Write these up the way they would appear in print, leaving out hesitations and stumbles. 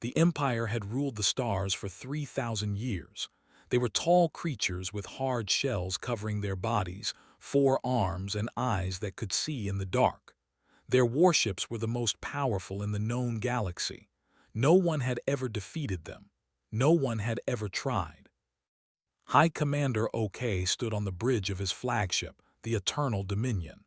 The Empire had ruled the stars for 3,000 years. They were tall creatures with hard shells covering their bodies, 4 arms and eyes that could see in the dark. Their warships were the most powerful in the known galaxy. No one had ever defeated them. No one had ever tried. High Commander OK stood on the bridge of his flagship, the Eternal Dominion.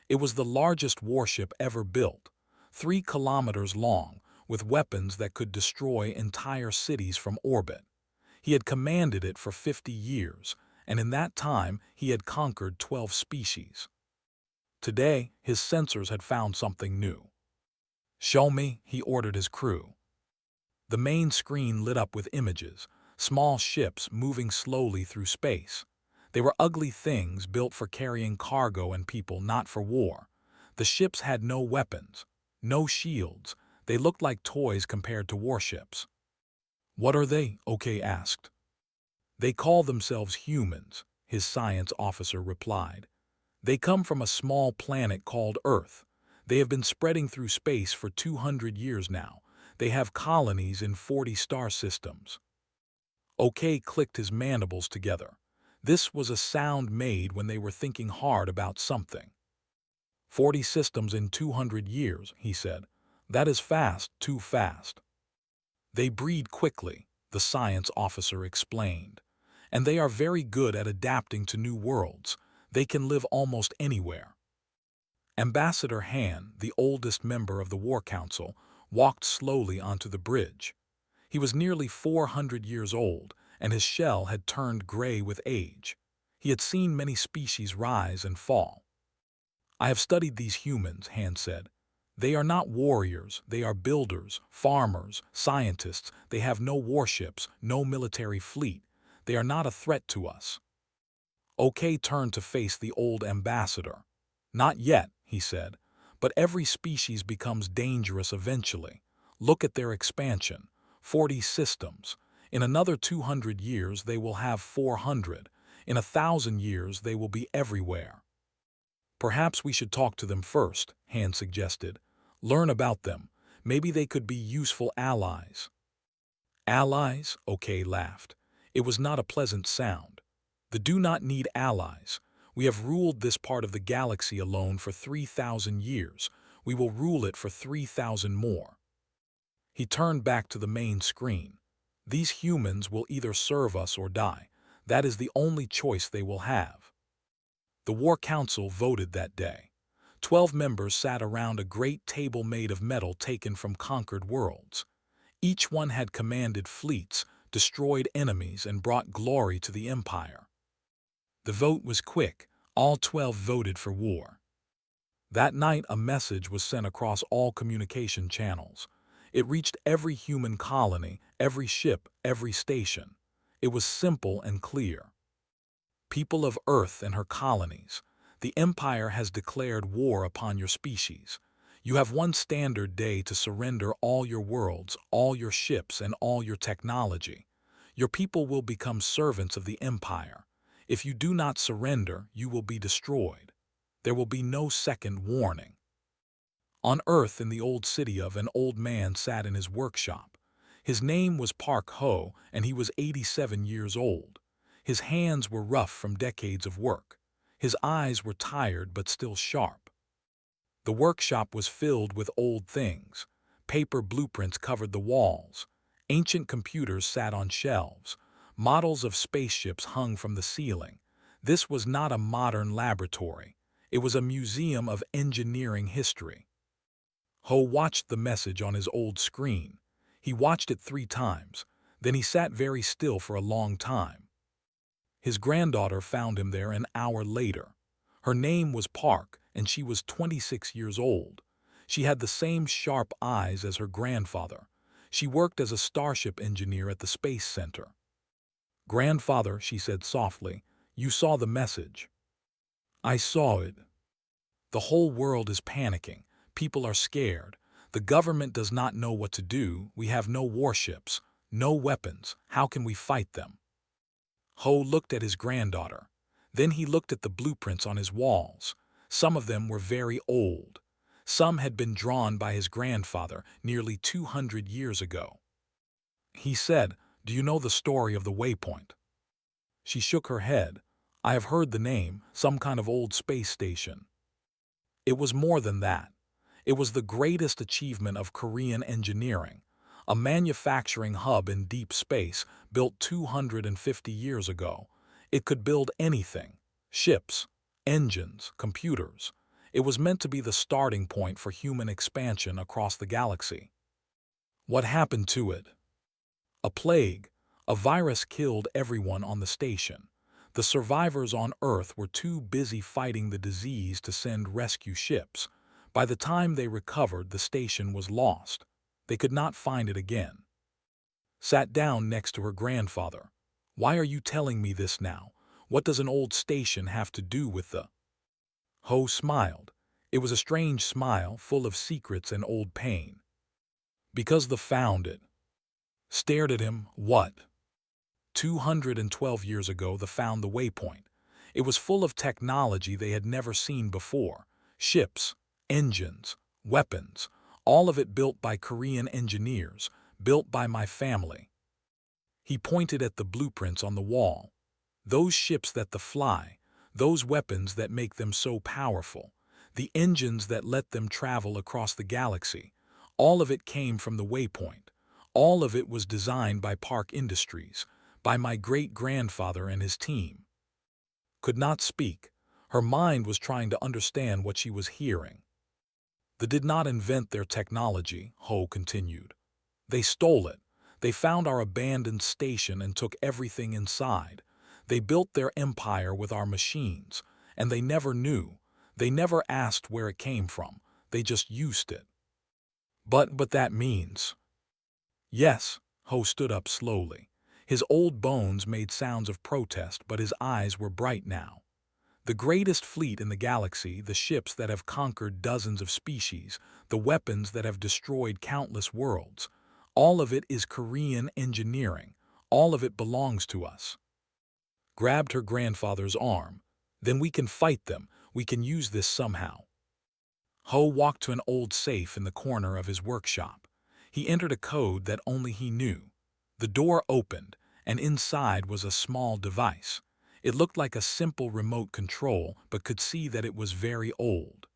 It was the largest warship ever built, 3 kilometers long, with weapons that could destroy entire cities from orbit. He had commanded it for 50 years, and in that time he had conquered 12 species. Today, his sensors had found something new. "Show me," he ordered his crew. The main screen lit up with images, small ships moving slowly through space. They were ugly things built for carrying cargo and people, not for war. The ships had no weapons, no shields. They looked like toys compared to warships. "What are they?" OK asked. "They call themselves humans," his science officer replied. "They come from a small planet called Earth. They have been spreading through space for 200 years now. They have colonies in 40 star systems." OK clicked his mandibles together. This was a sound made when they were thinking hard about something. 40 systems in 200 years, he said. "That is fast, too fast." "They breed quickly," the science officer explained. "And they are very good at adapting to new worlds. They can live almost anywhere." Ambassador Han, the oldest member of the War Council, walked slowly onto the bridge. He was nearly 400 years old, and his shell had turned gray with age. He had seen many species rise and fall. "I have studied these humans," Han said. "They are not warriors, they are builders, farmers, scientists. They have no warships, no military fleet. They are not a threat to us." OK turned to face the old ambassador. "Not yet," he said, "but every species becomes dangerous eventually. Look at their expansion. 40 systems. In another 200 years they will have 400. In 1,000 years they will be everywhere." "Perhaps we should talk to them first," Han suggested. "Learn about them. Maybe they could be useful allies." "Allies?" OK laughed. It was not a pleasant sound. "They do not need allies. We have ruled this part of the galaxy alone for 3,000 years. We will rule it for 3,000 more." He turned back to the main screen. "These humans will either serve us or die. That is the only choice they will have." The War Council voted that day. 12 members sat around a great table made of metal taken from conquered worlds. Each one had commanded fleets, destroyed enemies, and brought glory to the Empire. The vote was quick. All 12 voted for war. That night, a message was sent across all communication channels. It reached every human colony, every ship, every station. It was simple and clear. "People of Earth and her colonies, the Empire has declared war upon your species. You have one standard day to surrender all your worlds, all your ships, and all your technology. Your people will become servants of the Empire. If you do not surrender, you will be destroyed. There will be no second warning." On Earth, in the old city of, an old man sat in his workshop. His name was Park Ho, and he was 87 years old. His hands were rough from decades of work. His eyes were tired but still sharp. The workshop was filled with old things. Paper blueprints covered the walls. Ancient computers sat on shelves. Models of spaceships hung from the ceiling. This was not a modern laboratory. It was a museum of engineering history. Ho watched the message on his old screen. He watched it 3 times. Then he sat very still for a long time. His granddaughter found him there an hour later. Her name was Park, and she was 26 years old. She had the same sharp eyes as her grandfather. She worked as a starship engineer at the Space Center. "Grandfather," she said softly, "you saw the message." "I saw it. The whole world is panicking. People are scared. The government does not know what to do. We have no warships, no weapons. How can we fight them?" Ho looked at his granddaughter. Then he looked at the blueprints on his walls. Some of them were very old. Some had been drawn by his grandfather nearly 200 years ago. He said, "Do you know the story of the Waypoint?" She shook her head. "I have heard the name, some kind of old space station." It was more than that. It was the greatest achievement of Korean engineering, a manufacturing hub in deep space built 250 years ago. It could build anything: ships, engines, computers. It was meant to be the starting point for human expansion across the galaxy. What happened to it? A plague. A virus killed everyone on the station. The survivors on Earth were too busy fighting the disease to send rescue ships. By the time they recovered, the station was lost. They could not find it again. Sat down next to her grandfather. "Why are you telling me this now? What does an old station have to do with the—" Ho smiled. It was a strange smile, full of secrets and old pain. "Because the found it." Stared at him. "What?" 212 years ago, the found the Waypoint. It was full of technology they had never seen before. Ships, engines, weapons, all of it built by Korean engineers, built by my family. He pointed at the blueprints on the wall. Those ships that fly, those weapons that make them so powerful, the engines that let them travel across the galaxy, all of it came from the Waypoint. All of it was designed by Park Industries, by my great-grandfather and his team. Could not speak. Her mind was trying to understand what she was hearing. They did not invent their technology, Ho continued. They stole it. They found our abandoned station and took everything inside. They built their empire with our machines, and they never knew. They never asked where it came from. They just used it. But that means... Yes, Ho stood up slowly. His old bones made sounds of protest, but his eyes were bright now. The greatest fleet in the galaxy, the ships that have conquered dozens of species, the weapons that have destroyed countless worlds, all of it is Korean engineering. All of it belongs to us. Grabbed her grandfather's arm. Then we can fight them. We can use this somehow. Ho walked to an old safe in the corner of his workshop. He entered a code that only he knew. The door opened, and inside was a small device. It looked like a simple remote control, but could see that it was very old.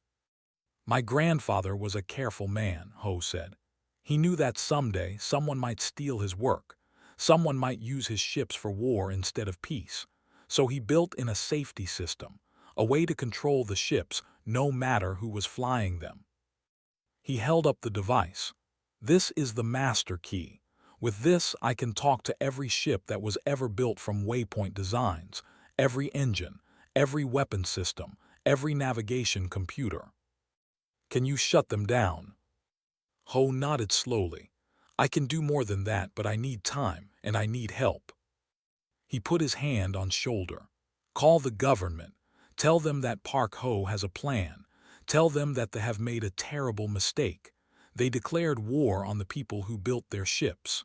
My grandfather was a careful man, Ho said. He knew that someday someone might steal his work. Someone might use his ships for war instead of peace. So he built in a safety system, a way to control the ships no matter who was flying them. He held up the device. This is the master key. With this, I can talk to every ship that was ever built from Waypoint Designs, every engine, every weapon system, every navigation computer. Can you shut them down? Ho nodded slowly. I can do more than that, but I need time, and I need help. He put his hand on shoulder. Call the government. Tell them that Park Ho has a plan. Tell them that they have made a terrible mistake. They declared war on the people who built their ships.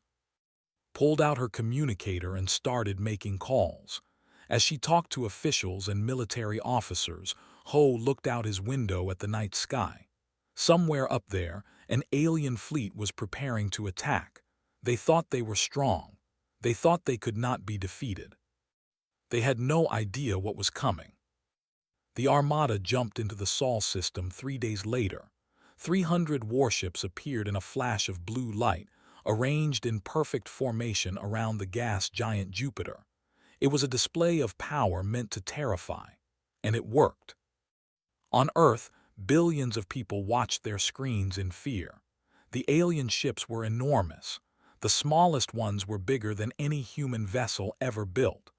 Pulled out her communicator and started making calls. As she talked to officials and military officers, Ho looked out his window at the night sky. Somewhere up there, an alien fleet was preparing to attack. They thought they were strong. They thought they could not be defeated. They had no idea what was coming. The Armada jumped into the Sol system 3 days later. 300 warships appeared in a flash of blue light, arranged in perfect formation around the gas giant Jupiter. It was a display of power meant to terrify. And it worked. On Earth, billions of people watched their screens in fear. The alien ships were enormous. The smallest ones were bigger than any human vessel ever built.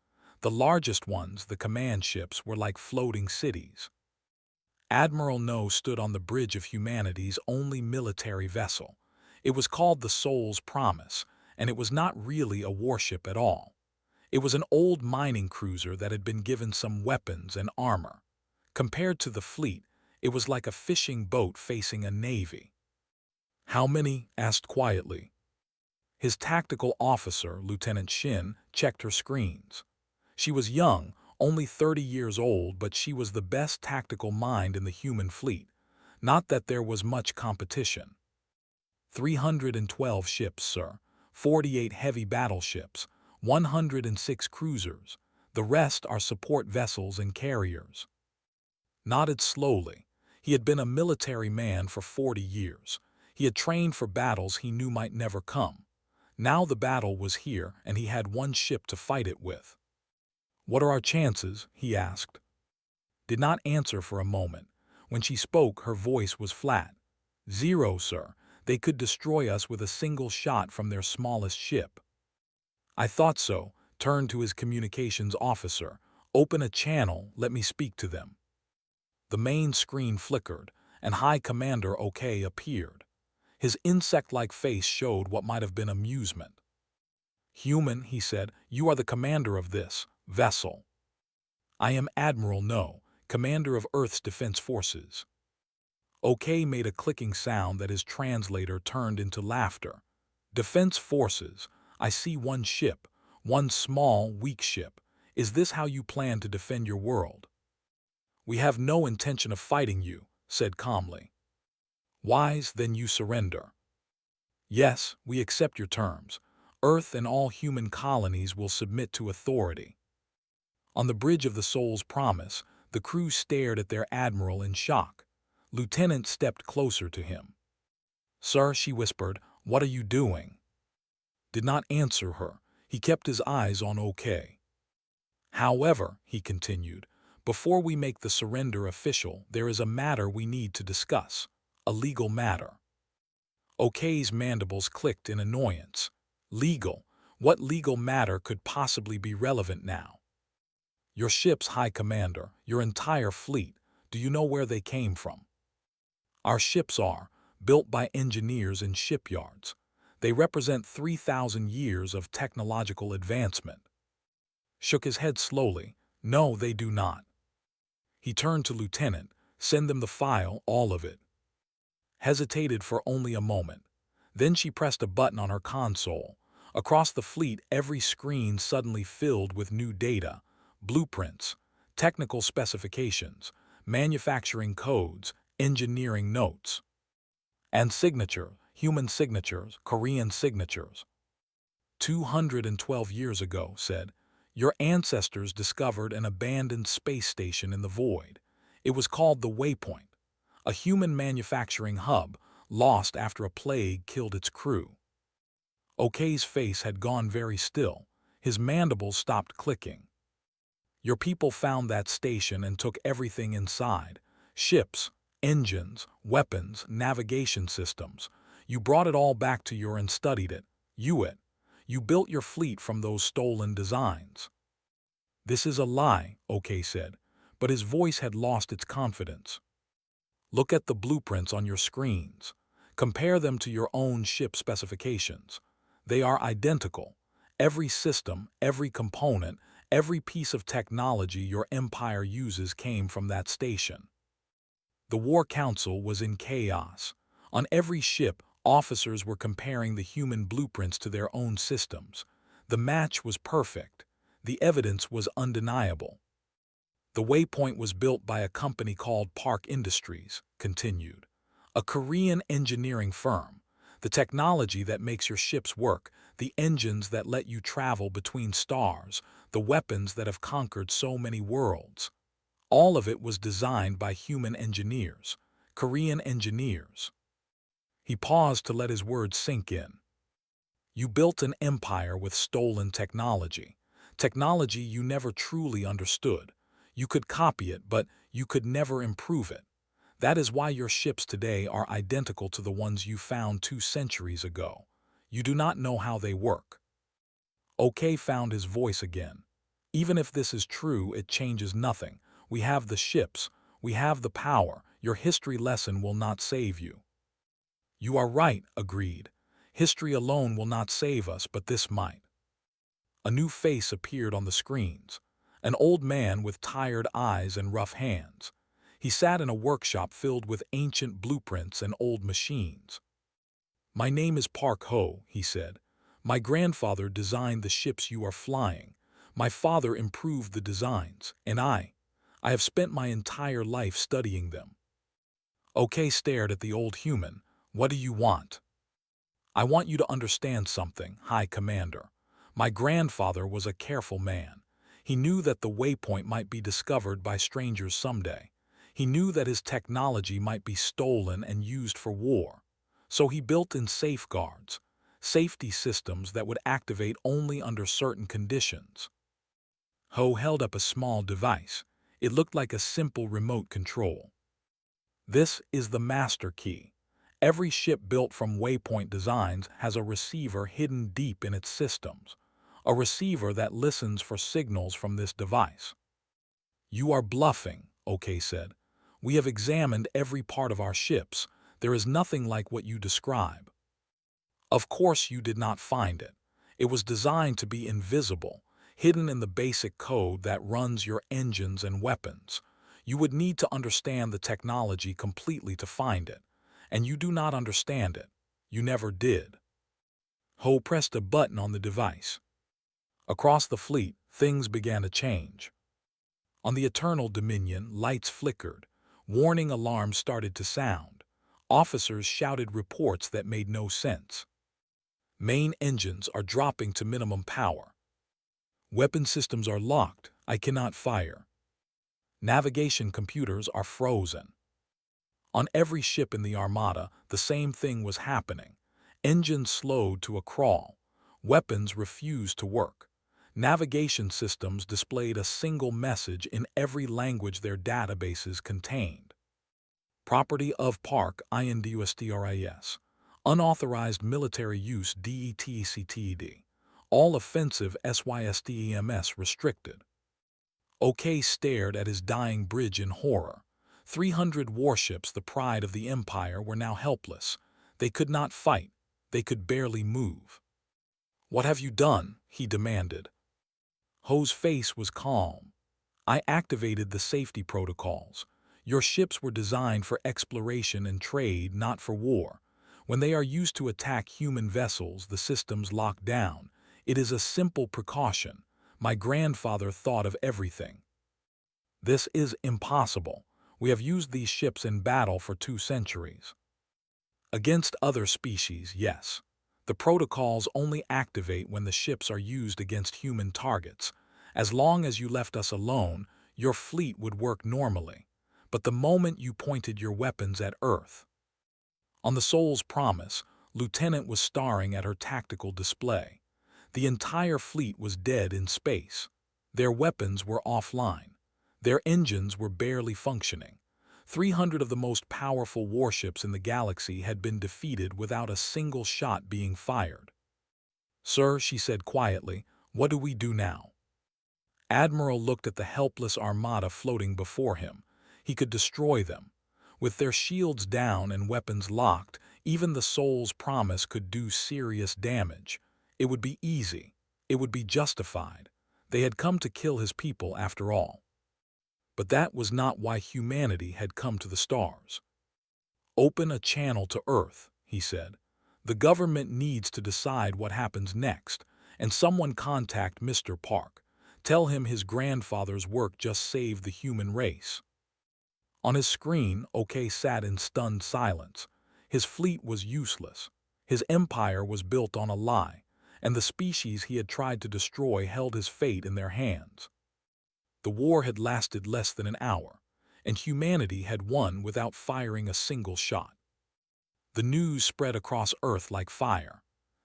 The largest ones, the command ships, were like floating cities. Admiral No stood on the bridge of humanity's only military vessel. It was called the Soul's Promise, and it was not really a warship at all. It was an old mining cruiser that had been given some weapons and armor. Compared to the fleet, it was like a fishing boat facing a navy. How many? Asked quietly. His tactical officer, Lieutenant Shin, checked her screens. She was young, only 30 years old, but she was the best tactical mind in the human fleet. Not that there was much competition. 312 ships, sir. 48 heavy battleships, 106 cruisers. The rest are support vessels and carriers. Nodded slowly. He had been a military man for 40 years. He had trained for battles he knew might never come. Now the battle was here, and he had one ship to fight it with. "What are our chances?" he asked. Did not answer for a moment. When she spoke, her voice was flat. "Zero, sir. They could destroy us with a single shot from their smallest ship." "I thought so," turned to his communications officer. "Open a channel, let me speak to them." The main screen flickered, and High Commander OK appeared. His insect-like face showed what might have been amusement. "Human," he said, "you are the commander of this vessel." "I am Admiral No, commander of Earth's Defense Forces." OK made a clicking sound that his translator turned into laughter. "Defense Forces. I see one ship, one small, weak ship. Is this how you plan to defend your world?" "We have no intention of fighting you," said calmly. "Wise, then you surrender." "Yes, we accept your terms. Earth and all human colonies will submit to authority." On the bridge of the Soul's Promise, the crew stared at their admiral in shock. Lieutenant stepped closer to him. "Sir," she whispered, "what are you doing?" Did not answer her. He kept his eyes on OK. "However," he continued, "before we make the surrender official, there is a matter we need to discuss. A legal matter." OK's mandibles clicked in annoyance. "Legal? What legal matter could possibly be relevant now?" "Your ships, High Commander, your entire fleet. Do you know where they came from?" "Our ships are built by engineers in shipyards. They represent 3,000 years of technological advancement." Shook his head slowly. "No, they do not." He turned to Lieutenant. "Send them the file, all of it." Hesitated for only a moment. Then she pressed a button on her console. Across the fleet, every screen suddenly filled with new data, blueprints, technical specifications, manufacturing codes, engineering notes. And signature, human signatures, Korean signatures. 212 years ago, said, your ancestors discovered an abandoned space station in the void. It was called the Waypoint, a human manufacturing hub lost after a plague killed its crew. OK's face had gone very still. His mandibles stopped clicking. Your people found that station and took everything inside. Ships, engines, weapons, navigation systems. You brought it all back to you and studied it. You built your fleet from those stolen designs. This is a lie, OK said, but his voice had lost its confidence. Look at the blueprints on your screens. Compare them to your own ship specifications. They are identical. Every system, every component, every piece of technology your empire uses came from that station. The War Council was in chaos. On every ship, officers were comparing the human blueprints to their own systems. The match was perfect. The evidence was undeniable. The Waypoint was built by a company called Park Industries, continued. A Korean engineering firm. The technology that makes your ships work, the engines that let you travel between stars, the weapons that have conquered so many worlds. All of it was designed by human engineers, Korean engineers. He paused to let his words sink in. You built an empire with stolen technology, technology you never truly understood. You could copy it, but you could never improve it. That is why your ships today are identical to the ones you found 2 centuries ago. You do not know how they work. OK found his voice again. Even if this is true, it changes nothing. We have the ships. We have the power. Your history lesson will not save you. You are right, agreed. History alone will not save us, but this might. A new face appeared on the screens. An old man with tired eyes and rough hands. He sat in a workshop filled with ancient blueprints and old machines. My name is Park Ho, he said. My grandfather designed the ships you are flying. My father improved the designs, and I have spent my entire life studying them. OK stared at the old human. What do you want? I want you to understand something, High Commander. My grandfather was a careful man. He knew that the waypoint might be discovered by strangers someday. He knew that his technology might be stolen and used for war. So he built in safeguards, safety systems that would activate only under certain conditions. Ho held up a small device. It looked like a simple remote control. This is the master key. Every ship built from Waypoint Designs has a receiver hidden deep in its systems, a receiver that listens for signals from this device. You are bluffing, OK said. We have examined every part of our ships. There is nothing like what you describe. Of course you did not find it. It was designed to be invisible, hidden in the basic code that runs your engines and weapons. You would need to understand the technology completely to find it, and you do not understand it. You never did. Ho pressed a button on the device. Across the fleet, things began to change. On the Eternal Dominion, lights flickered. Warning alarms started to sound. Officers shouted reports that made no sense. Main engines are dropping to minimum power. Weapon systems are locked. I cannot fire. Navigation computers are frozen. On every ship in the Armada, the same thing was happening. Engines slowed to a crawl. Weapons refused to work. Navigation systems displayed a single message in every language their databases contained. Property of Park INDUSTRIS. Unauthorized military use DETCTD. All offensive SYSTEMS restricted. OK stared at his dying bridge in horror. 300 warships, the pride of the Empire, were now helpless. They could not fight. They could barely move. What have you done? He demanded. Ho's face was calm. I activated the safety protocols. Your ships were designed for exploration and trade, not for war. When they are used to attack human vessels, the systems lock down. It is a simple precaution. My grandfather thought of everything. This is impossible. We have used these ships in battle for 2 centuries. Against other species, yes. The protocols only activate when the ships are used against human targets. As long as you left us alone, your fleet would work normally. But the moment you pointed your weapons at Earth. On the Soul's Promise, Lieutenant was staring at her tactical display. The entire fleet was dead in space. Their weapons were offline. Their engines were barely functioning. 300 of the most powerful warships in the galaxy had been defeated without a single shot being fired. Sir, she said quietly, what do we do now? Admiral looked at the helpless armada floating before him. He could destroy them. With their shields down and weapons locked, even the Soul's Promise could do serious damage. It would be easy. It would be justified. They had come to kill his people after all. But that was not why humanity had come to the stars. Open a channel to Earth, he said. The government needs to decide what happens next, and someone contact Mr. Park. Tell him his grandfather's work just saved the human race. On his screen, OK sat in stunned silence. His fleet was useless. His empire was built on a lie, and the species he had tried to destroy held his fate in their hands. The war had lasted less than an hour, and humanity had won without firing a single shot. The news spread across Earth like fire.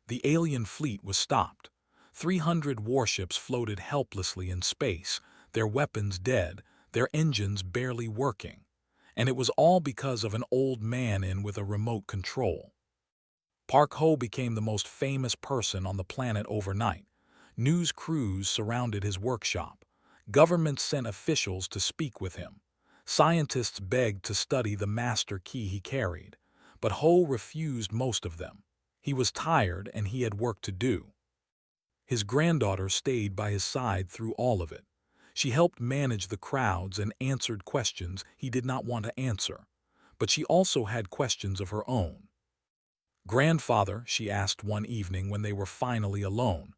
The alien fleet was stopped. 300 warships floated helplessly in space, their weapons dead, their engines barely working. And it was all because of an old man in with a remote control. Park Ho became the most famous person on the planet overnight. News crews surrounded his workshop. Governments sent officials to speak with him. Scientists begged to study the master key he carried, but Ho refused most of them. He was tired and he had work to do. His granddaughter stayed by his side through all of it. She helped manage the crowds and answered questions he did not want to answer, but she also had questions of her own. Grandfather, she asked one evening when they were finally alone,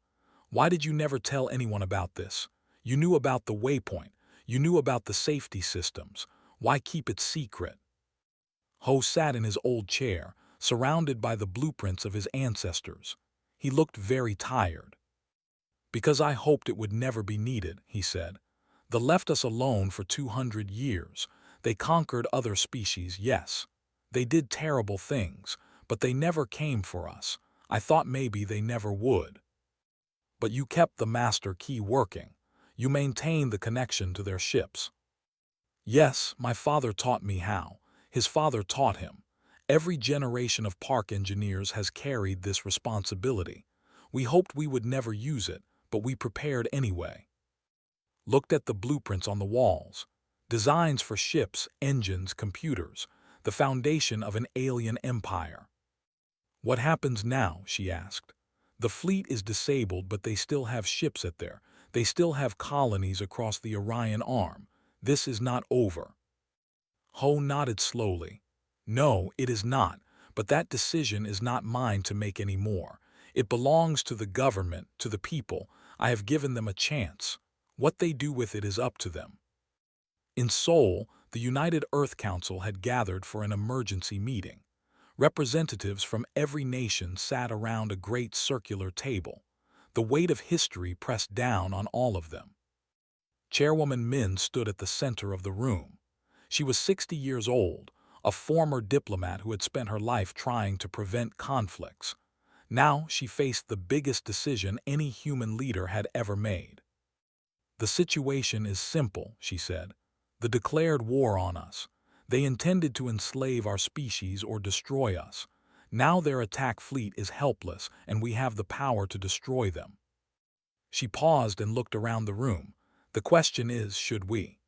why did you never tell anyone about this? You knew about the waypoint. You knew about the safety systems. Why keep it secret? Ho sat in his old chair, surrounded by the blueprints of his ancestors. He looked very tired. "Because I hoped it would never be needed," he said. "They left us alone for 200 years. They conquered other species, yes. They did terrible things, but they never came for us. I thought maybe they never would. But you kept the master key working. You maintained the connection to their ships." "Yes, my father taught me how. His father taught him. Every generation of park engineers has carried this responsibility. We hoped we would never use it, but we prepared anyway." Looked at the blueprints on the walls. Designs for ships, engines, computers, the foundation of an alien empire. "What happens now?" she asked. "The fleet is disabled, but they still have ships at there. They still have colonies across the Orion Arm. This is not over." Ho nodded slowly. "No, it is not, but that decision is not mine to make anymore. It belongs to the government, to the people. I have given them a chance. What they do with it is up to them." In Seoul, the United Earth Council had gathered for an emergency meeting. Representatives from every nation sat around a great circular table. The weight of history pressed down on all of them. Chairwoman Min stood at the center of the room. She was 60 years old, a former diplomat who had spent her life trying to prevent conflicts. Now she faced the biggest decision any human leader had ever made. "The situation is simple," she said. "They declared war on us. They intended to enslave our species or destroy us. Now their attack fleet is helpless, and we have the power to destroy them." She paused and looked around the room. "The question is, should we?"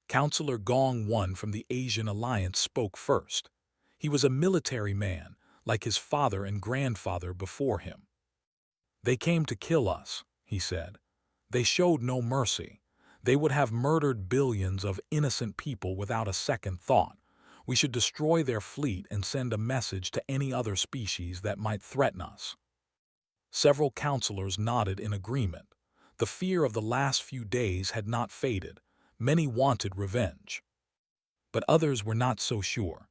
Counselor Gong Won from the Asian Alliance spoke first. He was a military man, like his father and grandfather before him. "They came to kill us," he said. "They showed no mercy. They would have murdered billions of innocent people without a second thought. We should destroy their fleet and send a message to any other species that might threaten us." Several counselors nodded in agreement. The fear of the last few days had not faded. Many wanted revenge. But others were not so sure.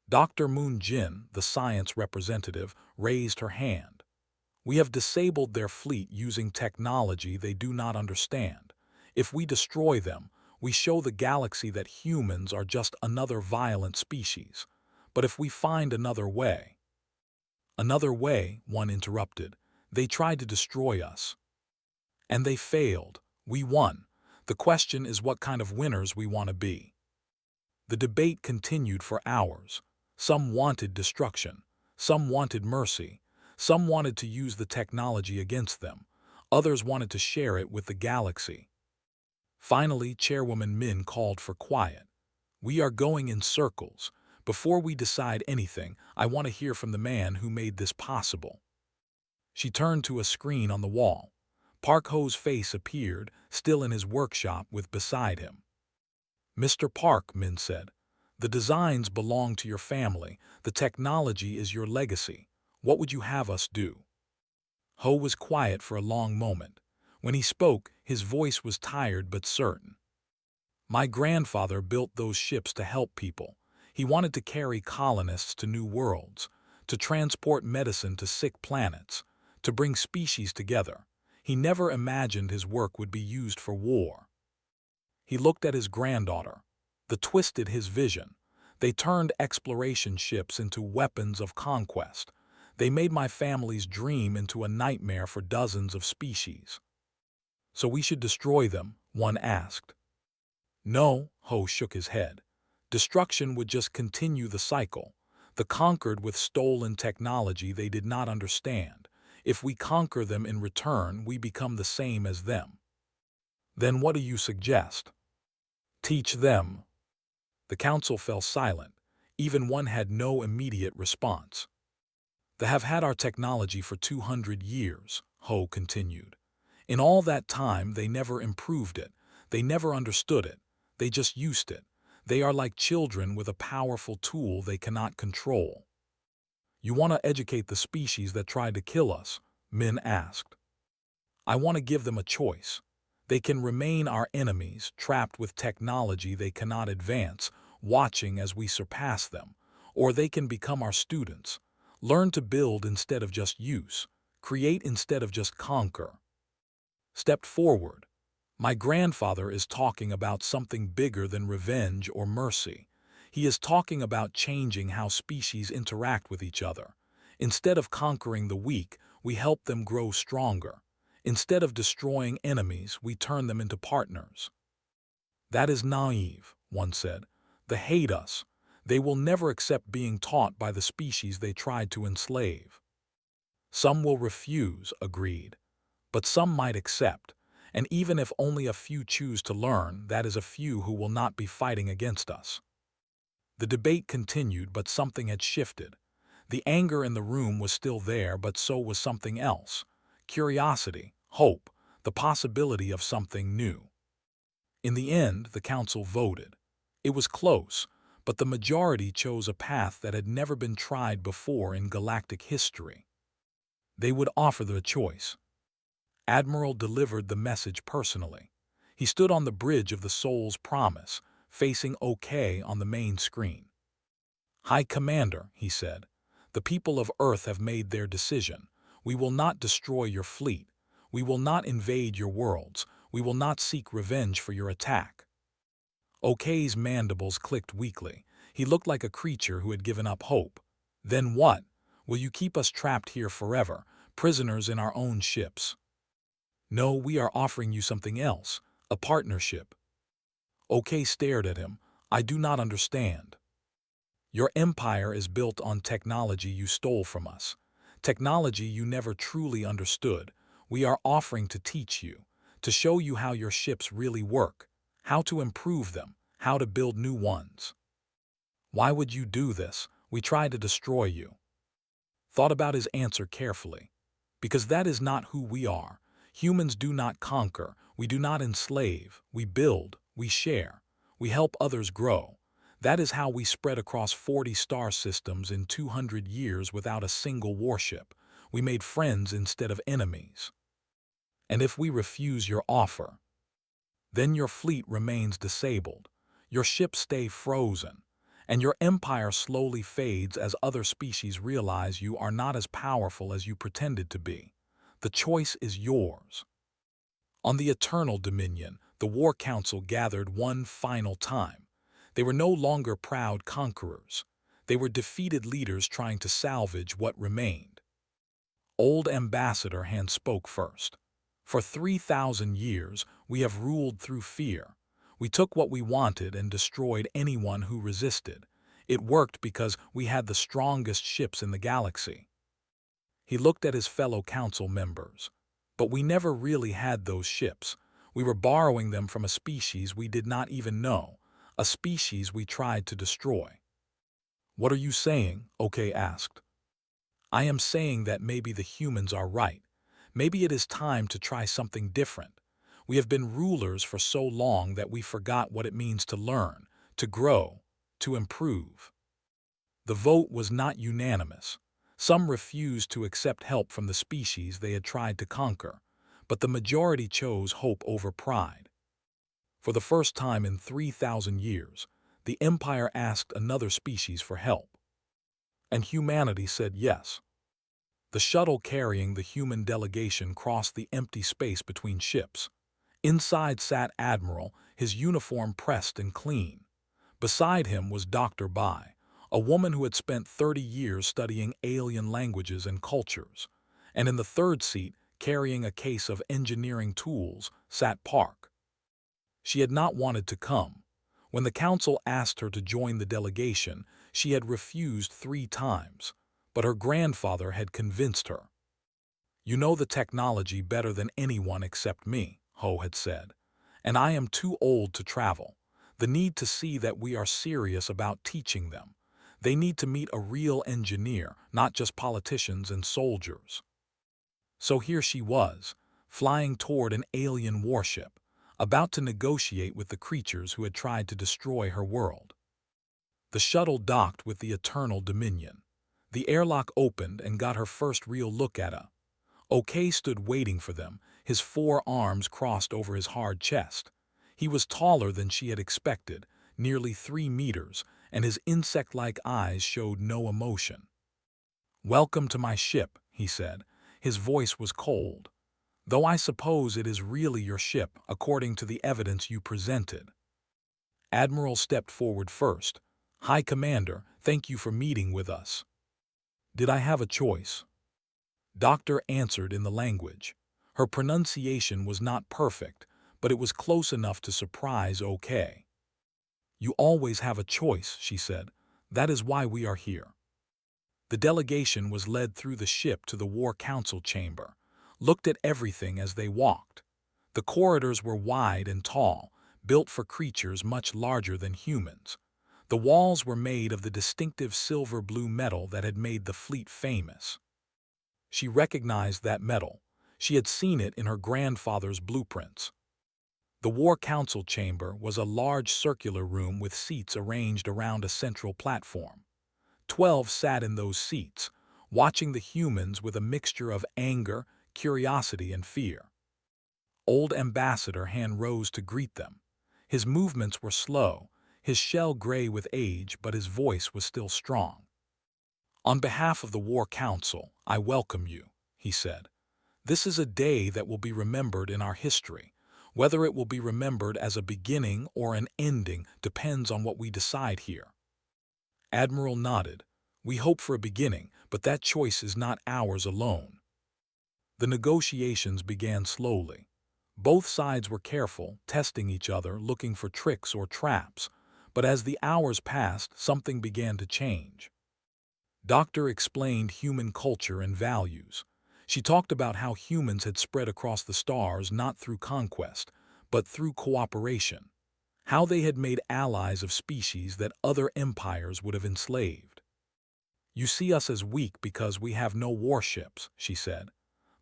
Dr. Moon Jin, the science representative, raised her hand. "We have disabled their fleet using technology they do not understand. If we destroy them, we show the galaxy that humans are just another violent species. But if we find another way—" "Another way," one interrupted. "They tried to destroy us. And they failed. We won. The question is what kind of winners we want to be." The debate continued for hours. Some wanted destruction. Some wanted mercy. Some wanted to use the technology against them. Others wanted to share it with the galaxy. Finally, Chairwoman Min called for quiet. "We are going in circles. Before we decide anything, I want to hear from the man who made this possible." She turned to a screen on the wall. Park Ho's face appeared, still in his workshop with beside him. "Mr. Park," Min said, "the designs belong to your family. The technology is your legacy. What would you have us do?" Ho was quiet for a long moment. When he spoke, his voice was tired but certain. "My grandfather built those ships to help people. He wanted to carry colonists to new worlds, to transport medicine to sick planets, to bring species together. He never imagined his work would be used for war." He looked at his granddaughter. The twisted his vision. "They turned exploration ships into weapons of conquest. They made my family's dream into a nightmare for dozens of species." "So we should destroy them?" one asked. "No," Ho shook his head. "Destruction would just continue the cycle. The conquered with stolen technology they did not understand. If we conquer them in return, we become the same as them." "Then what do you suggest?" "Teach them." The council fell silent. Even one had no immediate response. "They have had our technology for 200 years, Ho continued. "In all that time, they never improved it. They never understood it. They just used it. They are like children with a powerful tool they cannot control." "You want to educate the species that tried to kill us?" Min asked. "I want to give them a choice. They can remain our enemies, trapped with technology they cannot advance, watching as we surpass them, or they can become our students. Learn to build instead of just use, create instead of just conquer. Stepped forward. My grandfather is talking about something bigger than revenge or mercy. He is talking about changing how species interact with each other. Instead of conquering the weak, we help them grow stronger. Instead of destroying enemies, we turn them into partners. That is naive, one said. They hate us. They will never accept being taught by the species they tried to enslave. Some will refuse, agreed. But some might accept. And even if only a few choose to learn, that is a few who will not be fighting against us. The debate continued, but something had shifted. The anger in the room was still there, but so was something else. Curiosity, hope, the possibility of something new. In the end, the council voted. It was close, but the majority chose a path that had never been tried before in galactic history. They would offer the choice. Admiral delivered the message personally. He stood on the bridge of the Soul's Promise, facing OK on the main screen. High Commander, he said, the people of Earth have made their decision. We will not destroy your fleet. We will not invade your worlds. We will not seek revenge for your attack. OK's mandibles clicked weakly. He looked like a creature who had given up hope. Then what? Will you keep us trapped here forever, prisoners in our own ships? No, we are offering you something else, a partnership. OK stared at him. I do not understand. Your empire is built on technology you stole from us. Technology you never truly understood. We are offering to teach you, to show you how your ships really work, how to improve them, how to build new ones. Why would you do this? We tried to destroy you. Thought about his answer carefully. Because that is not who we are. Humans do not conquer, we do not enslave, we build, we share, we help others grow. That is how we spread across 40 star systems in 200 years without a single warship. We made friends instead of enemies. And if we refuse your offer, then your fleet remains disabled, your ships stay frozen, and your empire slowly fades as other species realize you are not as powerful as you pretended to be. The choice is yours. On the Eternal Dominion, the War Council gathered one final time. They were no longer proud conquerors. They were defeated leaders trying to salvage what remained. Old Ambassador Han spoke first. For 3,000 years, we have ruled through fear. We took what we wanted and destroyed anyone who resisted. It worked because we had the strongest ships in the galaxy. He looked at his fellow council members. But we never really had those ships. We were borrowing them from a species we did not even know, a species we tried to destroy. What are you saying? OK asked. I am saying that maybe the humans are right. Maybe it is time to try something different. We have been rulers for so long that we forgot what it means to learn, to grow, to improve. The vote was not unanimous. Some refused to accept help from the species they had tried to conquer, but the majority chose hope over pride. For the first time in 3,000 years, the Empire asked another species for help. And humanity said yes. The shuttle carrying the human delegation crossed the empty space between ships. Inside sat Admiral, his uniform pressed and clean. Beside him was Dr. Bai, a woman who had spent 30 years studying alien languages and cultures. And in the third seat, carrying a case of engineering tools, sat Park. She had not wanted to come. When the council asked her to join the delegation, she had refused 3 times, but her grandfather had convinced her. You know the technology better than anyone except me, Ho had said, and I am too old to travel. The need to see that we are serious about teaching them. They need to meet a real engineer, not just politicians and soldiers. So here she was, flying toward an alien warship, about to negotiate with the creatures who had tried to destroy her world. The shuttle docked with the Eternal Dominion. The airlock opened and got her first real look at her. OK stood waiting for them, his 4 arms crossed over his hard chest. He was taller than she had expected, nearly 3 meters, and his insect-like eyes showed no emotion. "Welcome to my ship," he said. His voice was cold. "Though I suppose it is really your ship, according to the evidence you presented." Admiral stepped forward first. "High Commander, thank you for meeting with us." "Did I have a choice?" Doctor answered in the language. Her pronunciation was not perfect, but it was close enough to surprise OK. "You always have a choice," she said. "That is why we are here." The delegation was led through the ship to the War Council chamber, looked at everything as they walked. The corridors were wide and tall, built for creatures much larger than humans. The walls were made of the distinctive silver-blue metal that had made the fleet famous. She recognized that metal. She had seen it in her grandfather's blueprints. The War Council chamber was a large circular room with seats arranged around a central platform. 12 sat in those seats, watching the humans with a mixture of anger, curiosity, and fear. Old Ambassador Han rose to greet them. His movements were slow, his shell gray with age, but his voice was still strong. "On behalf of the War Council, I welcome you," he said. "This is a day that will be remembered in our history. Whether it will be remembered as a beginning or an ending depends on what we decide here." Admiral nodded. "We hope for a beginning, but that choice is not ours alone." The negotiations began slowly. Both sides were careful, testing each other, looking for tricks or traps. But as the hours passed, something began to change. Doctor explained human culture and values. She talked about how humans had spread across the stars not through conquest, but through cooperation. How they had made allies of species that other empires would have enslaved. "You see us as weak because we have no warships," she said.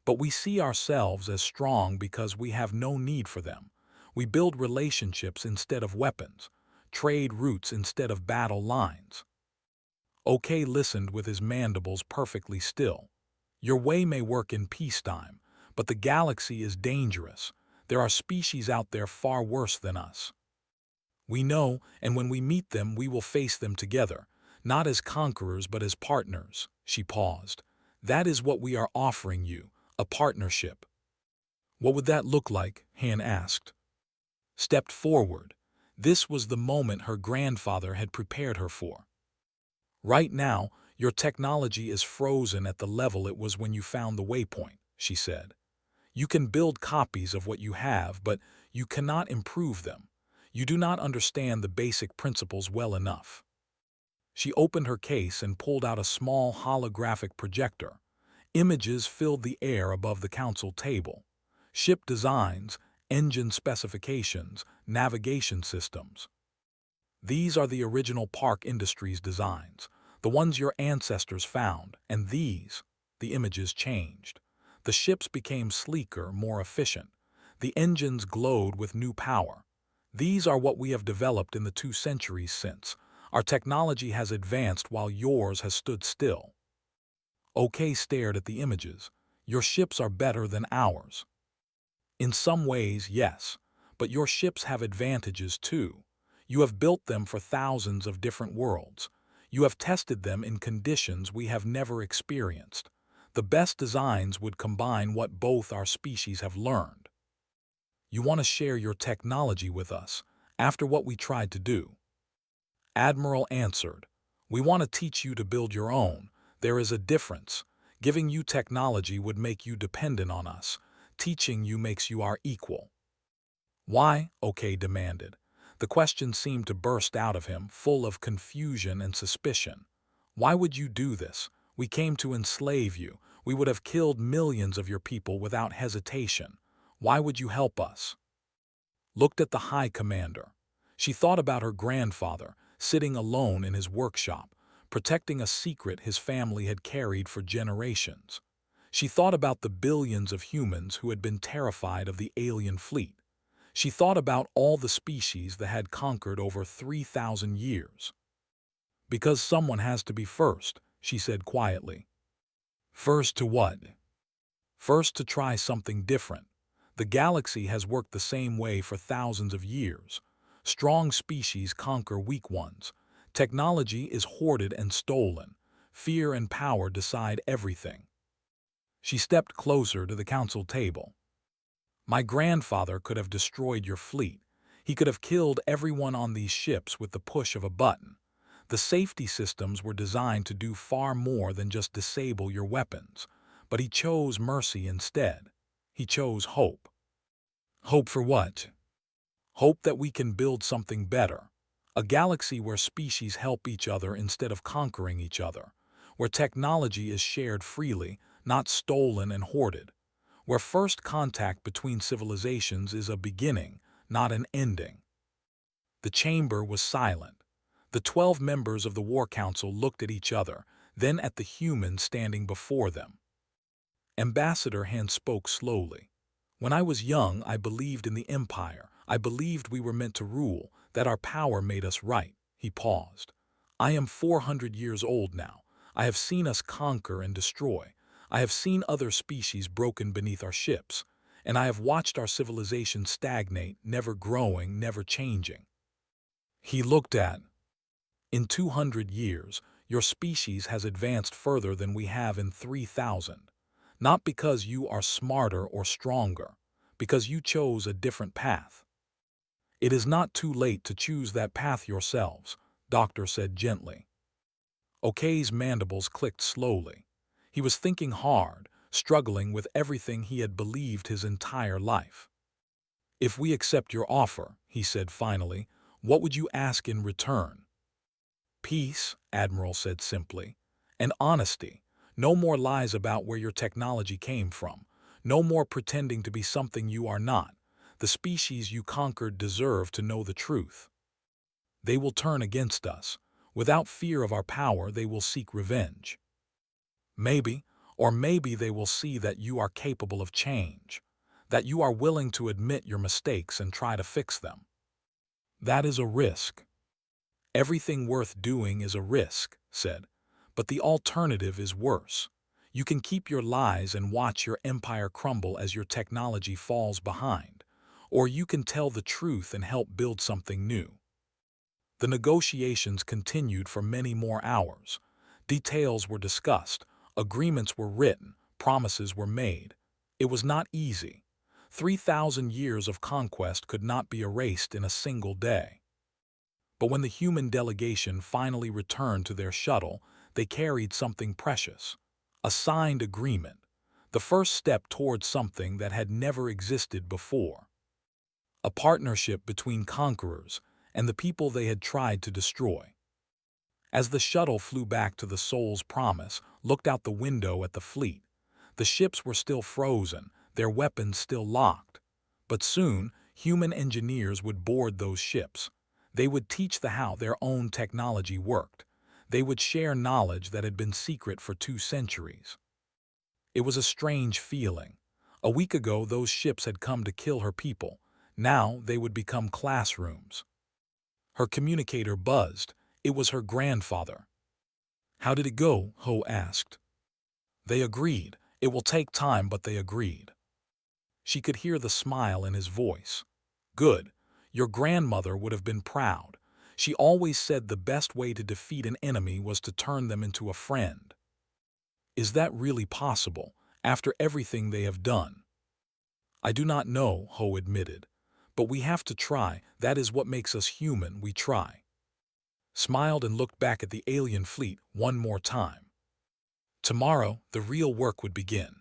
"But we see ourselves as strong because we have no need for them. We build relationships instead of weapons, trade routes instead of battle lines." OK listened with his mandibles perfectly still. "Your way may work in peacetime, but the galaxy is dangerous. There are species out there far worse than us. We know, and when we meet them, we will face them together, not as conquerors but as partners." She paused. "That is what we are offering you, a partnership." "What would that look like?" Han asked. Stepped forward. This was the moment her grandfather had prepared her for. "Right now, your technology is frozen at the level it was when you found the waypoint," she said. "You can build copies of what you have, but you cannot improve them. You do not understand the basic principles well enough." She opened her case and pulled out a small holographic projector. Images filled the air above the council table. Ship designs, engine specifications, navigation systems. "These are the original Park Industries designs, the ones your ancestors found, and these," the images changed. The ships became sleeker, more efficient. The engines glowed with new power. "These are what we have developed in the 2 centuries since. Our technology has advanced while yours has stood still." OK stared at the images. "Your ships are better than ours." "In some ways, yes. But your ships have advantages too. You have built them for thousands of different worlds. You have tested them in conditions we have never experienced. The best designs would combine what both our species have learned. You want to share your technology with us, after what we tried to do." Admiral answered. "We want to teach you to build your own. There is a difference. Giving you technology would make you dependent on us. Teaching you makes you our equal." "Why?" OK demanded. The question seemed to burst out of him, full of confusion and suspicion. "Why would you do this? We came to enslave you. We would have killed millions of your people without hesitation. Why would you help us?" Looked at the High Commander. She thought about her grandfather, sitting alone in his workshop, protecting a secret his family had carried for generations. She thought about the billions of humans who had been terrified of the alien fleet. She thought about all the species that had conquered over 3,000 years. "Because someone has to be first," she said quietly. "First to what?" "First to try something different. The galaxy has worked the same way for thousands of years. Strong species conquer weak ones. Technology is hoarded and stolen. Fear and power decide everything. She stepped closer to the council table. My grandfather could have destroyed your fleet. He could have killed everyone on these ships with the push of a button. The safety systems were designed to do far more than just disable your weapons. But he chose mercy instead. He chose hope. Hope for what? Hope that we can build something better. A galaxy where species help each other instead of conquering each other. Where technology is shared freely, not stolen and hoarded. Where first contact between civilizations is a beginning, not an ending. The chamber was silent. The 12 members of the War Council looked at each other, then at the human standing before them. Ambassador Hand spoke slowly. When I was young, I believed in the Empire. I believed we were meant to rule, that our power made us right. He paused. I am 400 years old now. I have seen us conquer and destroy. I have seen other species broken beneath our ships, and I have watched our civilization stagnate, never growing, never changing. He looked at, in 200 years, your species has advanced further than we have in 3,000. Not because you are smarter or stronger, because you chose a different path. It is not too late to choose that path yourselves, Doctor said gently. Okay's mandibles clicked slowly. He was thinking hard, struggling with everything he had believed his entire life. If we accept your offer, he said finally, what would you ask in return? Peace, Admiral said simply, and honesty. No more lies about where your technology came from. No more pretending to be something you are not. The species you conquered deserve to know the truth. They will turn against us. Without fear of our power, they will seek revenge. Maybe, or maybe they will see that you are capable of change, that you are willing to admit your mistakes and try to fix them. That is a risk. Everything worth doing is a risk, said, but the alternative is worse. You can keep your lies and watch your empire crumble as your technology falls behind, or you can tell the truth and help build something new. The negotiations continued for many more hours. Details were discussed, agreements were written, promises were made. It was not easy. 3,000 years of conquest could not be erased in a single day. But when the human delegation finally returned to their shuttle, they carried something precious. A signed agreement, the first step towards something that had never existed before. A partnership between conquerors and the people they had tried to destroy. As the shuttle flew back to the Soul's Promise, looked out the window at the fleet. The ships were still frozen, their weapons still locked. But soon, human engineers would board those ships. They would teach the how their own technology worked. They would share knowledge that had been secret for 2 centuries. It was a strange feeling. A week ago, those ships had come to kill her people. Now they would become classrooms. Her communicator buzzed. It was her grandfather. How did it go? Ho asked. They agreed. It will take time, but they agreed. She could hear the smile in his voice. Good. Your grandmother would have been proud. She always said the best way to defeat an enemy was to turn them into a friend. Is that really possible, after everything they have done? I do not know, Ho admitted. But we have to try. That is what makes us human. We try. Smiled and looked back at the alien fleet one more time. Tomorrow, the real work would begin.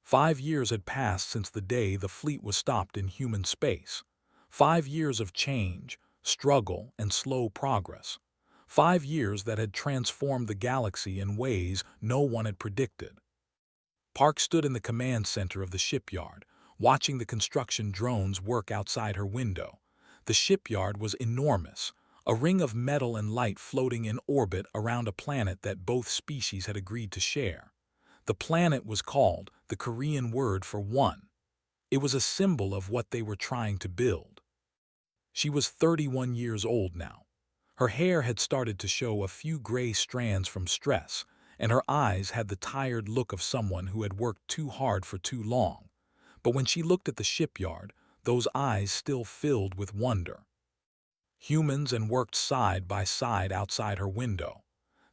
5 years had passed since the day the fleet was stopped in human space. 5 years of change, struggle, and slow progress. 5 years that had transformed the galaxy in ways no one had predicted. Park stood in the command center of the shipyard, watching the construction drones work outside her window. The shipyard was enormous, a ring of metal and light floating in orbit around a planet that both species had agreed to share. The planet was called the Korean word for one. It was a symbol of what they were trying to build. She was 31 years old now. Her hair had started to show a few gray strands from stress, and her eyes had the tired look of someone who had worked too hard for too long. But when she looked at the shipyard, those eyes still filled with wonder. Humans and worked side by side outside her window.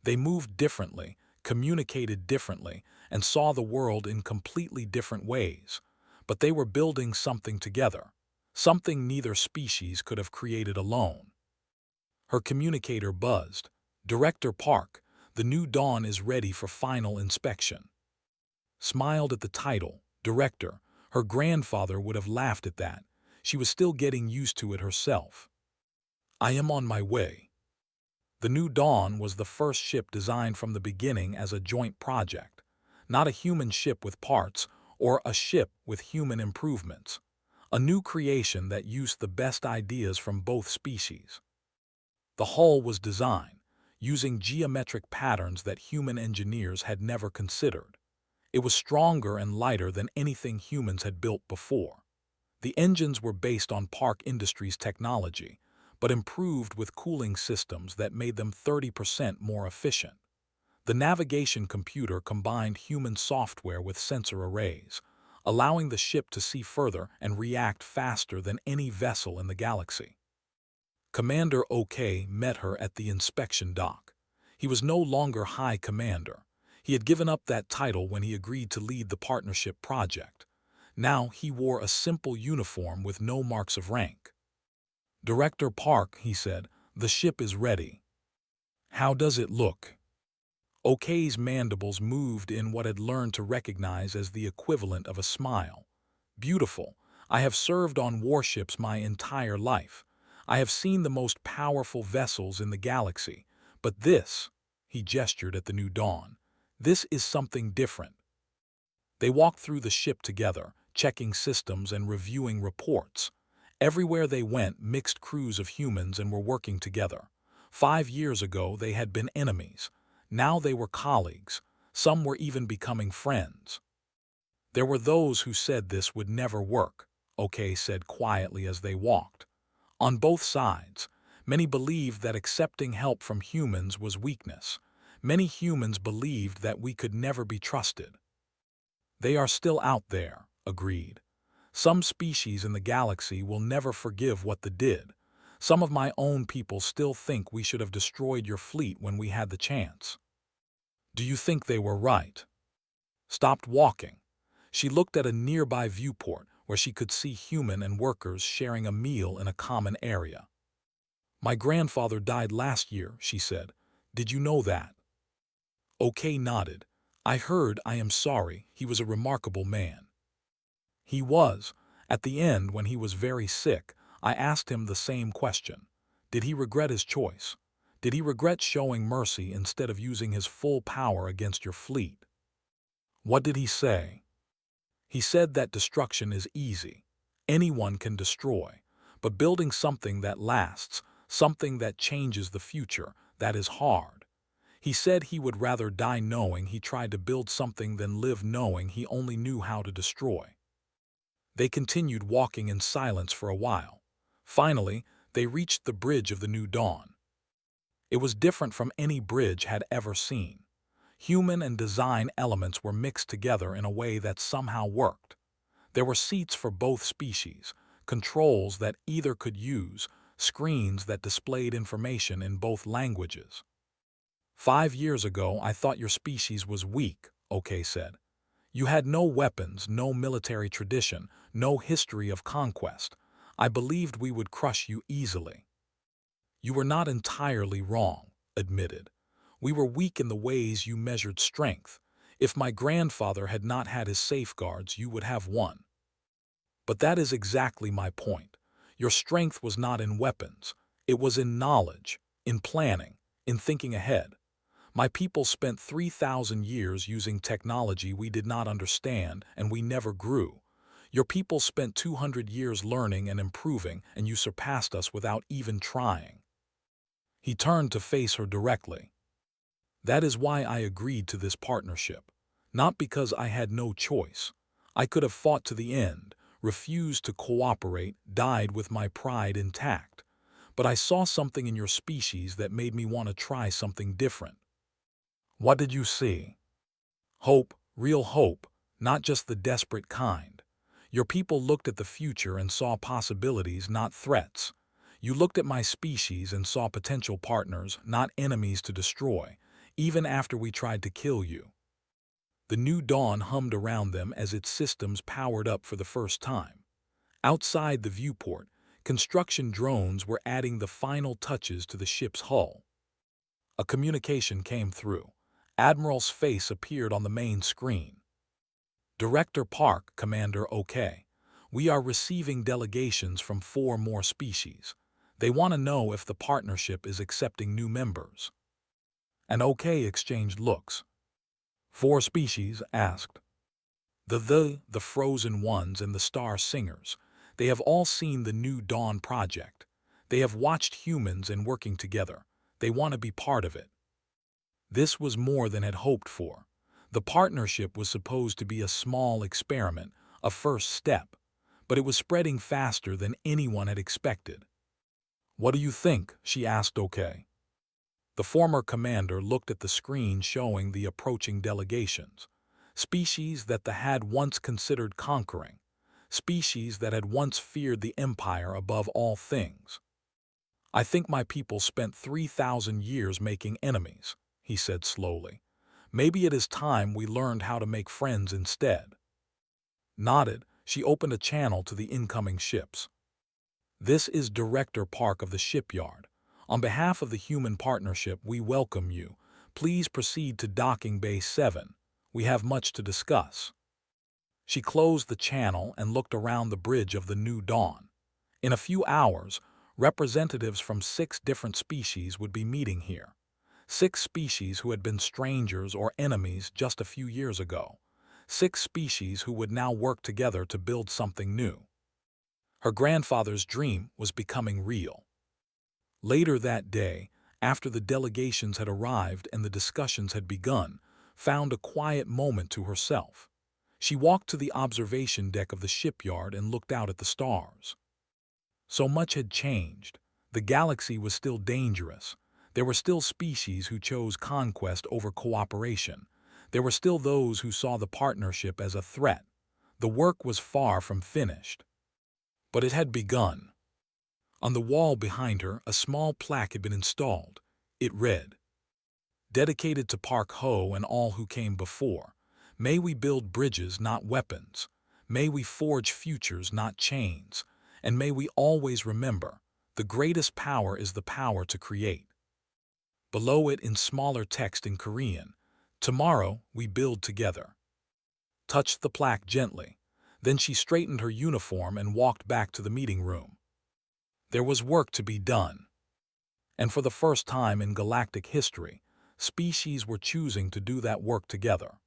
They moved differently, communicated differently, and saw the world in completely different ways. But they were building something together, something neither species could have created alone. Her communicator buzzed. Director Park, the new dawn is ready for final inspection. Smiled at the title, Director. Her grandfather would have laughed at that. She was still getting used to it herself. I am on my way. The New Dawn was the first ship designed from the beginning as a joint project, not a human ship with parts or a ship with human improvements. A new creation that used the best ideas from both species. The hull was designed using geometric patterns that human engineers had never considered. It was stronger and lighter than anything humans had built before. The engines were based on Park Industries technology, but improved with cooling systems that made them 30% more efficient. The navigation computer combined human software with sensor arrays, allowing the ship to see further and react faster than any vessel in the galaxy. Commander OK met her at the inspection dock. He was no longer High Commander. He had given up that title when he agreed to lead the partnership project. Now he wore a simple uniform with no marks of rank. Director Park, he said, the ship is ready. How does it look? OK's mandibles moved in what had learned to recognize as the equivalent of a smile. Beautiful. I have served on warships my entire life. I have seen the most powerful vessels in the galaxy. But this, he gestured at the New Dawn, this is something different. They walked through the ship together, checking systems and reviewing reports. Everywhere they went, mixed crews of humans and were working together. 5 years ago, they had been enemies. Now they were colleagues. Some were even becoming friends. There were those who said this would never work, OK said quietly as they walked. On both sides, many believed that accepting help from humans was weakness. Many humans believed that we could never be trusted. They are still out there, agreed. Some species in the galaxy will never forgive what they did. Some of my own people still think we should have destroyed your fleet when we had the chance. Do you think they were right? Stopped walking. She looked at a nearby viewport where she could see human and workers sharing a meal in a common area. My grandfather died last year, she said. Did you know that? OK nodded. I heard. I am sorry. He was a remarkable man. He was. At the end, when he was very sick, I asked him the same question. Did he regret his choice? Did he regret showing mercy instead of using his full power against your fleet? What did he say? He said that destruction is easy. Anyone can destroy. But building something that lasts, something that changes the future, that is hard. He said he would rather die knowing he tried to build something than live knowing he only knew how to destroy. They continued walking in silence for a while. Finally, they reached the bridge of the New Dawn. It was different from any bridge had ever seen. Human and design elements were mixed together in a way that somehow worked. There were seats for both species, controls that either could use, screens that displayed information in both languages. 5 years ago, I thought your species was weak, OK said. You had no weapons, no military tradition, no history of conquest. I believed we would crush you easily. You were not entirely wrong, admitted. We were weak in the ways you measured strength. If my grandfather had not had his safeguards, you would have won. But that is exactly my point. Your strength was not in weapons. It was in knowledge, in planning, in thinking ahead. My people spent 3,000 years using technology we did not understand, and we never grew. Your people spent 200 years learning and improving, and you surpassed us without even trying. He turned to face her directly. That is why I agreed to this partnership. Not because I had no choice. I could have fought to the end, refused to cooperate, died with my pride intact. But I saw something in your species that made me want to try something different. What did you see? Hope, real hope, not just the desperate kind. Your people looked at the future and saw possibilities, not threats. You looked at my species and saw potential partners, not enemies to destroy, even after we tried to kill you." The new dawn hummed around them as its systems powered up for the first time. Outside the viewport, construction drones were adding the final touches to the ship's hull. A communication came through. Admiral's face appeared on the main screen. "Director Park, Commander OK. We are receiving delegations from 4 more species. They want to know if the partnership is accepting new members." And OK exchanged looks. 4 species asked. The Frozen Ones and the Star Singers. They have all seen the New Dawn project. They have watched humans and working together. They want to be part of it. This was more than had hoped for. The partnership was supposed to be a small experiment, a first step, but it was spreading faster than anyone had expected. "What do you think?" she asked OK. The former commander looked at the screen showing the approaching delegations. Species that the had once considered conquering. Species that had once feared the Empire above all things. "I think my people spent 3,000 years making enemies," he said slowly. "Maybe it is time we learned how to make friends instead." Nodded, she opened a channel to the incoming ships. "This is Director Park of the shipyard. On behalf of the human partnership, we welcome you. Please proceed to Docking Bay 7. We have much to discuss." She closed the channel and looked around the bridge of the New Dawn. In a few hours, representatives from 6 different species would be meeting here. 6 species who had been strangers or enemies just a few years ago. 6 species who would now work together to build something new. Her grandfather's dream was becoming real. Later that day, after the delegations had arrived and the discussions had begun, found a quiet moment to herself. She walked to the observation deck of the shipyard and looked out at the stars. So much had changed. The galaxy was still dangerous. There were still species who chose conquest over cooperation. There were still those who saw the partnership as a threat. The work was far from finished. But it had begun. On the wall behind her, a small plaque had been installed. It read, "Dedicated to Park Ho and all who came before. May we build bridges, not weapons. May we forge futures, not chains. And may we always remember, the greatest power is the power to create." Below it, in smaller text in Korean, "Tomorrow we build together." Touched the plaque gently. Then she straightened her uniform and walked back to the meeting room. There was work to be done. And for the first time in galactic history, species were choosing to do that work together.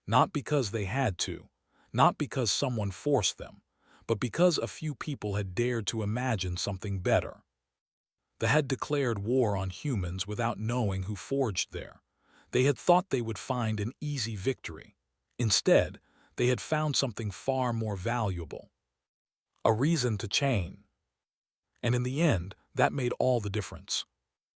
Not because they had to, not because someone forced them, but because a few people had dared to imagine something better. They had declared war on humans without knowing who forged there. They had thought they would find an easy victory. Instead, they had found something far more valuable. A reason to chain. And in the end, that made all the difference.